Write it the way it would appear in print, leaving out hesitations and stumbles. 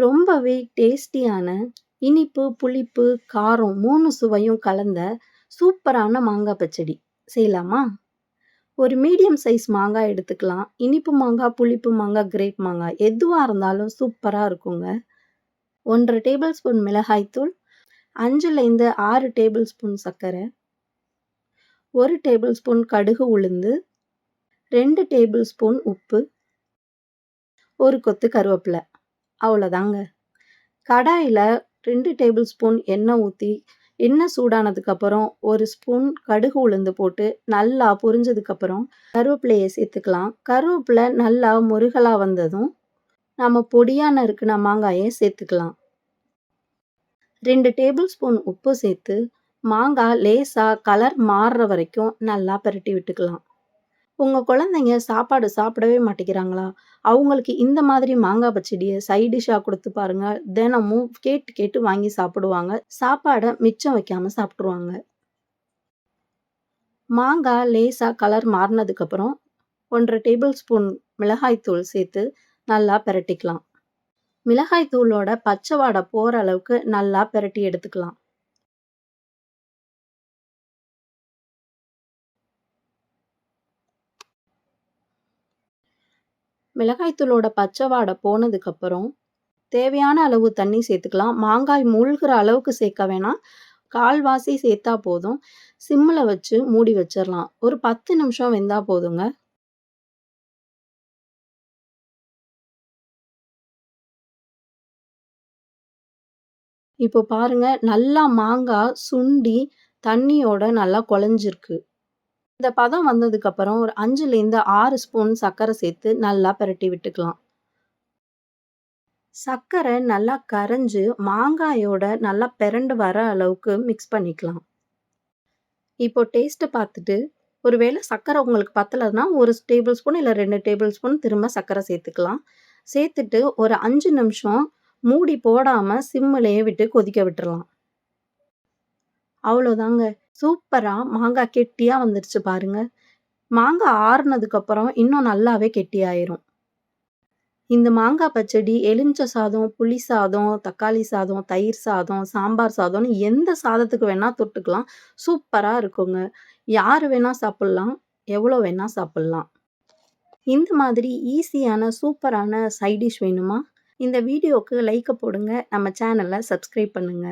ரொம்பவே டேஸ்டியான இனிப்பு, புளிப்பு, காரம் 3 சுவையும் கலந்த சூப்பரான மாங்கா பச்சடி செய்யலாமா? ஒரு மீடியம் சைஸ் மாங்காய் எடுத்துக்கலாம். இனிப்பு மாங்காய், புளிப்பு மாங்காய், கிரேப் மாங்காய் எதுவா இருந்தாலும் சூப்பரா இருக்குங்க. 1 1/2 டேபிள் ஸ்பூன் மிளகாய்த்தூள், 5லேருந்து 6 டேபிள் ஸ்பூன் சர்க்கரை, 1 டேபிள் ஸ்பூன் கடுகு உளுந்து, 2 டேபிள் ஸ்பூன் உப்பு, 1 கொத்து கருவேப்பிலை. அவ்வளோதாங்க. கடாயில 2 டேபிள் ஸ்பூன் எண்ணெய் ஊத்தி, எண்ணெய் சூடானதுக்கப்புறம் 1 ஸ்பூன் கடுகு உளுந்து போட்டு நல்லா பொரிஞ்சதுக்கப்புறம் கருவேப்பிலைய சேர்த்துக்கலாம். கருவேப்பிலை நல்லா முருகலா வந்ததும், நம்ம பொடியா நறுக்குன மாங்காய சேர்த்துக்கலாம். 2 டேபிள் ஸ்பூன் உப்பு சேர்த்து, மாங்காய் லேசா கலர் மாறுற வரைக்கும் நல்லா பெரட்டி விட்டுக்கலாம். உங்க குழந்தைங்க சாப்பாடு சாப்பிடவே மாட்டேங்கிறாங்களா? அவங்களுக்கு இந்த மாதிரி மாங்காய் பச்சடிய சைட் டிஷ்ஷா குடுத்து பாருங்க. தினமும் கேட்டு கேட்டு வாங்கி சாப்பிடுவாங்க. சாப்பாட மிச்சம் வைக்காம சாப்பிட்டுருவாங்க. மாங்காய் லேசா கலர் மாறுனதுக்கப்புறம் 1 1/2 டேபிள் ஸ்பூன் மிளகாய் தூள் சேர்த்து நல்லா பெரட்டிக்கலாம். மிளகாய் தூளோட பச்சை வாடை போற அளவுக்கு நல்லா பெரட்டி எடுத்துக்கலாம். மிளகாய் தூளோட பச்சை வாடை போனதுக்கப்புறம் தேவையான அளவு தண்ணி சேர்த்துக்கலாம். மாங்காய் மூழ்கிற அளவுக்கு சேர்க்க வேணாம். கால்வாசி சேர்த்தா போதும். சிம்ல வச்சு மூடி வச்சிரலாம். ஒரு 10 நிமிஷம் வெந்தா போதுங்க. இப்போ பாருங்க நல்லா மாங்காய் சுண்டி தண்ணியோட நல்லா குழஞ்சிருக்கு. இந்த பதம் வந்ததுக்கப்புறம் ஒரு 5லேருந்து 6 ஸ்பூன் சர்க்கரை சேர்த்து நல்லா பெரட்டி விட்டுக்கலாம். சர்க்கரை நல்லா கரைஞ்சு மாங்காயோட நல்லா பெரண்டு வர அளவுக்கு மிக்ஸ் பண்ணிக்கலாம். இப்போ டேஸ்ட் பார்த்துட்டு, ஒருவேளை சர்க்கரை உங்களுக்கு பத்தலன்னா 1 டேபிள் ஸ்பூன் இல்ல 2 டேபிள் ஸ்பூன் திரும்ப சர்க்கரை சேர்த்துக்கலாம். சேர்த்துட்டு ஒரு 5 நிமிஷம் மூடி போடாம சிம்முலயே விட்டு கொதிக்க விட்டுறலாம். அவ்வளோதாங்க. சூப்பரா மாங்காய் கெட்டியா வந்துருச்சு பாருங்க. மாங்காய் ஆறுனதுக்கப்புறம் இன்னும் நல்லாவே கெட்டியாயிரும். இந்த மாங்காய் பச்சடி எலுமிச்சை சாதம், புளி சாதம், தக்காளி சாதம், தயிர் சாதம், சாம்பார் சாதம்னு எந்த சாதத்துக்கு வேணா தொட்டுக்கலாம். சூப்பரா இருக்குங்க. யாரு வேணா சாப்பிடலாம். எவ்வளோ வேணா சாப்பிடலாம். இந்த மாதிரி ஈஸியான சூப்பரான சைட் டிஷ் வேணுமா? இந்த வீடியோக்கு லைக்க போடுங்க. நம்ம சேனல சப்ஸ்கிரைப் பண்ணுங்க.